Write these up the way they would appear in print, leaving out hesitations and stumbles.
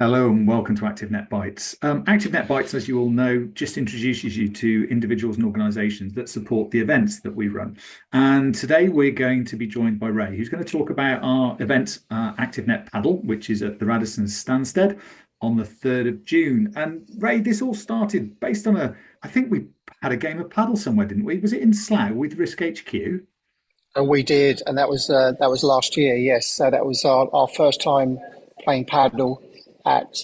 Hello and welcome to ActiveNet Bytes. ActiveNet Bytes, as you all know, just introduces you to individuals and organisations that support the events that we run. And today we're going to be joined by Ray, who's going to talk about our event, ActiveNet Paddle, which is at the Radisson Stansted on the 3rd of June. And Ray, this all started based on I think we had a game of paddle somewhere, didn't we? Was it in Slough with Risk HQ? And we did, and that was last year. Yes, so that was our first time playing paddle at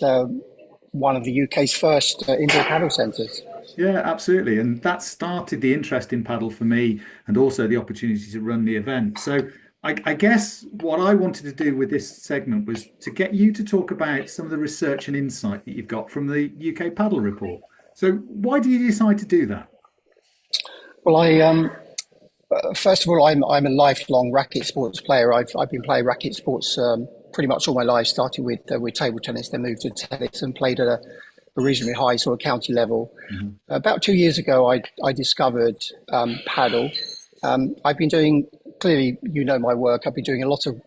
one of the UK's first indoor paddle centres. Yeah, absolutely. And that started the interest in paddle for me and also the opportunity to run the event. So I guess what I wanted to do with this segment was to get you to talk about some of the research and insight that you've got from the UK Paddle Report. So why do you decide to do that? Well, I first of all, I'm a lifelong racket sports player. I've been playing racket sports pretty much all my life. Started with table tennis, then moved to tennis, and played at a reasonably high sort of county level. About 2 years ago, I discovered paddle. I've been doing, clearly, you know my work. I've been doing a lot of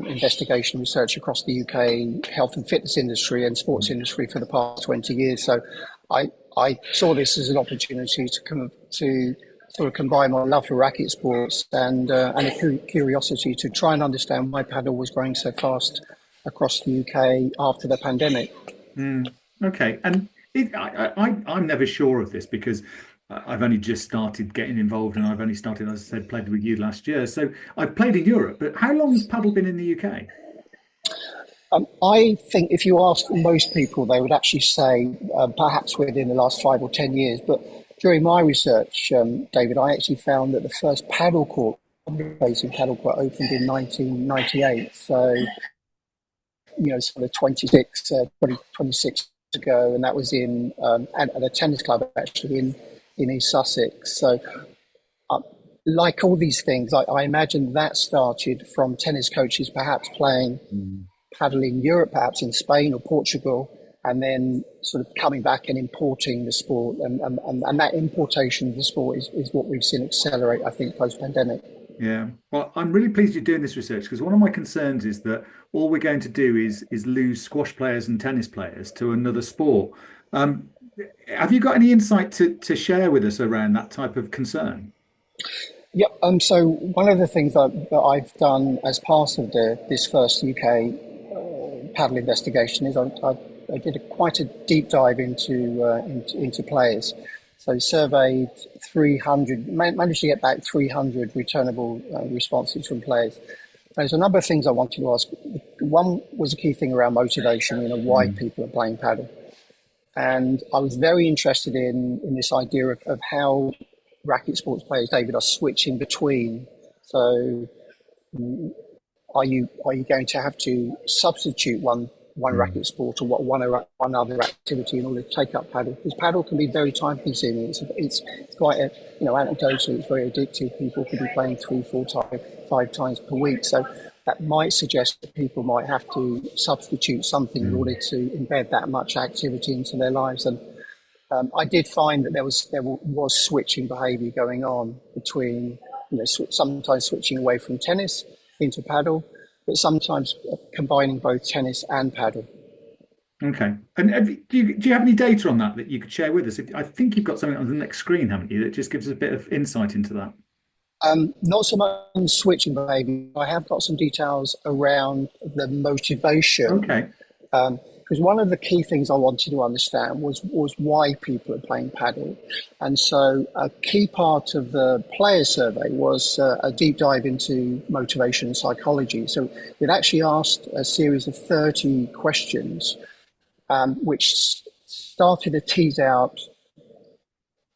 investigation research across the UK health and fitness industry and sports industry for the past 20 years. So I saw this as an opportunity to sort of combine my love for racket sports and a curiosity to try and understand why paddle was growing so fast across the UK after the pandemic. Okay. And I'm never sure of this because I've only just started getting involved and I've only started, as I said, played with you last year. So I've played in Europe, but how long has paddle been in the UK? I think if you ask most people, they would actually say perhaps within the last 5 or 10 years. But during my research, David, I actually found that the first paddle court, facing paddle court, opened in 1998. So, sort of 26 ago, and that was at a tennis club actually in East Sussex. So, like all these things, I imagine that started from tennis coaches perhaps playing paddle in Europe, perhaps in Spain or Portugal, and then sort of coming back and importing the sport. And that importation of the sport is what we've seen accelerate, I think, post-pandemic. Yeah. Well, I'm really pleased you're doing this research because one of my concerns is that all we're going to do is lose squash players and tennis players to another sport. Um, have you got any insight to share with us around that type of concern? Yep. So one of the things that I've done as part of this first UK paddle investigation is I did quite a deep dive into players. So surveyed 300, managed to get back 300 returnable responses from players. There's a number of things I wanted to ask. One was a key thing around motivation, why people are playing paddle. And I was very interested in this idea of how racket sports players, David, are switching between. So are you going to have to substitute one racket sport or one other activity in order to take up paddle? Because paddle can be very time consuming. It's quite anecdotally, it's very addictive. People could be playing 3, 4 times, 5 times per week. So that might suggest that people might have to substitute something in order to embed that much activity into their lives. And I did find that there was switching behaviour going on between, sometimes switching away from tennis into paddle, but sometimes combining both tennis and paddle. Okay. And do you have any data on that you could share with us? I think you've got something on the next screen, haven't you, that just gives us a bit of insight into that? Not so much switching behaviour. I have got some details around the motivation. Okay. Because one of the key things I wanted to understand was why people are playing paddle. And so a key part of the player survey was a deep dive into motivation and psychology. So we'd actually asked a series of 30 questions, which started to tease out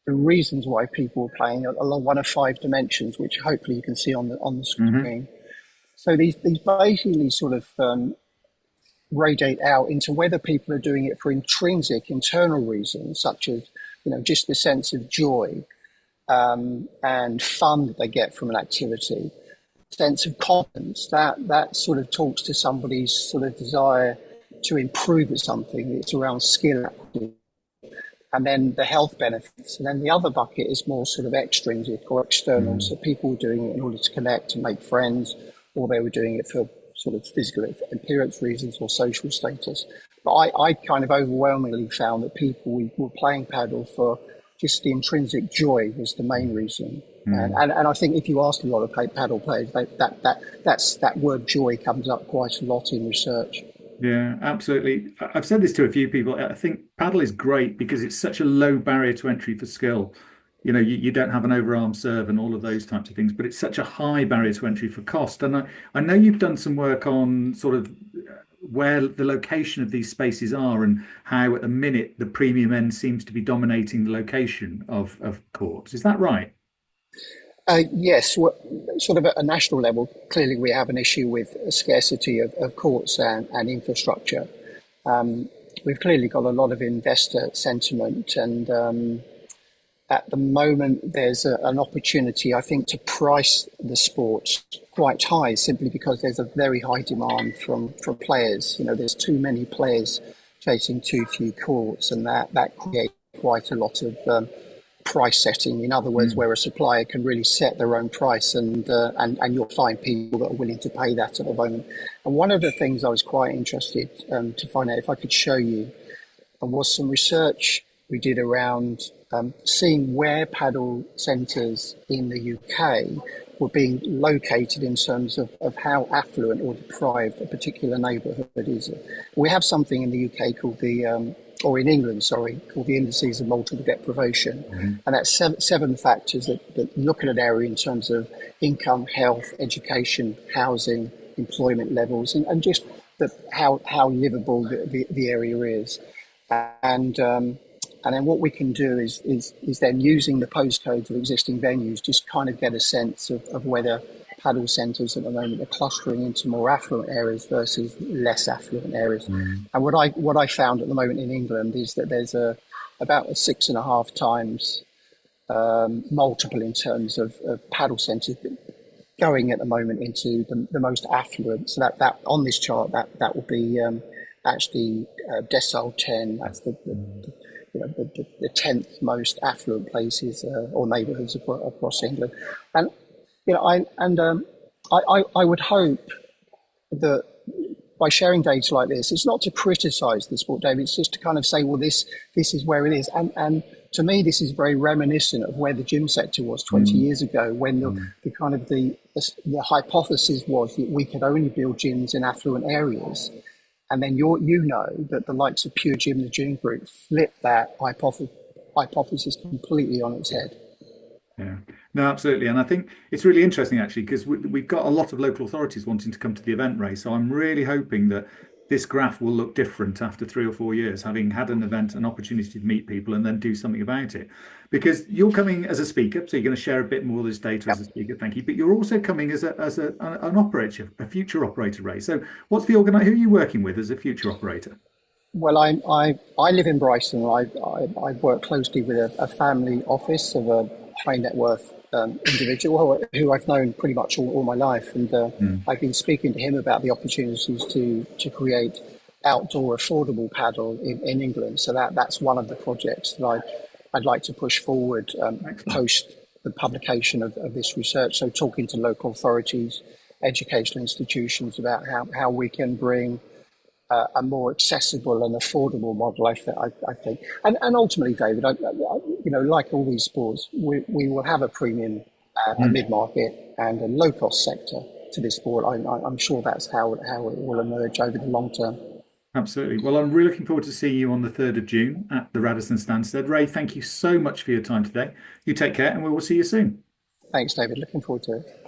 the reasons why people were playing along one of 5 dimensions, which hopefully you can see on the screen. So these basically sort of radiate out into whether people are doing it for intrinsic internal reasons, such as just the sense of joy and fun that they get from an activity, sense of competence that sort of talks to somebody's sort of desire to improve at something. It's around skill, and then the health benefits, and then the other bucket is more sort of extrinsic or external. So people were doing it in order to connect and make friends, or they were doing it for sort of physical appearance reasons or social status. But I kind of overwhelmingly found that people were playing paddle for just the intrinsic joy was the main reason. And I think if you ask a lot of paddle players, that word joy comes up quite a lot in research. Yeah, absolutely. I've said this to a few people. I think paddle is great because it's such a low barrier to entry for skill. You don't have an overarm serve and all of those types of things, but it's such a high barrier to entry for cost. And I know you've done some work on sort of where the location of these spaces are and how at the minute the premium end seems to be dominating the location of courts. Is that right? Yes, sort of at a national level, clearly we have an issue with a scarcity of courts and infrastructure. We've clearly got a lot of investor sentiment, and at the moment there's an opportunity, I think, to price the sport quite high simply because there's a very high demand from players. There's too many players chasing too few courts, and that creates quite a lot of price setting. In other words, where a supplier can really set their own price, and you'll find people that are willing to pay that at the moment. And one of the things I was quite interested to find out if I could show you was some research we did around seeing where paddle centres in the UK were being located in terms of how affluent or deprived a particular neighbourhood is. We have something in the UK called or in England, sorry, called the indices of multiple deprivation. And that's seven factors that look at an area in terms of income, health, education, housing, employment levels, and just how livable the area is. And then what we can do is then using the postcodes of existing venues, just kind of get a sense of whether paddle centres at the moment are clustering into more affluent areas versus less affluent areas. And what I found at the moment in England is that there's about a 6.5 times multiple in terms of paddle centres going at the moment into the most affluent. So that on this chart that will be actually decile 10. That's the 10th most affluent places or neighbourhoods across England. And I would hope that by sharing data like this, it's not to criticise the sport, David. It's just to kind of say, well, this is where it is. And to me, this is very reminiscent of where the gym sector was 20 years ago, when the kind of the hypothesis was that we could only build gyms in affluent areas. And then that the likes of Pure Gym, the gym group, flipped that hypothesis completely on its head. Yeah, no, absolutely. And I think it's really interesting actually, because we've got a lot of local authorities wanting to come to the event, Ray. So I'm really hoping that this graph will look different after 3 or 4 years, having had an event, an opportunity to meet people and then do something about it. Because you're coming as a speaker, so you're going to share a bit more of this data as a speaker, thank you. But you're also coming as an operator, a future operator, Ray. So what's who are you working with as a future operator? Well, I live in Brighton. I work closely with a family office of a high net worth individual who I've known pretty much all my life, and I've been speaking to him about the opportunities to create outdoor affordable paddle in England. So that's one of the projects that I'd like to push forward post the publication of this research. So talking to local authorities, educational institutions about how we can bring a more accessible and affordable model, I think. And ultimately, David, like all these sports, we will have a premium, a mid-market and a low-cost sector to this sport. I'm sure that's how it will emerge over the long term. Absolutely. Well, I'm really looking forward to seeing you on the 3rd of June at the Radisson Stansted. Ray, thank you so much for your time today. You take care and we will see you soon. Thanks, David. Looking forward to it.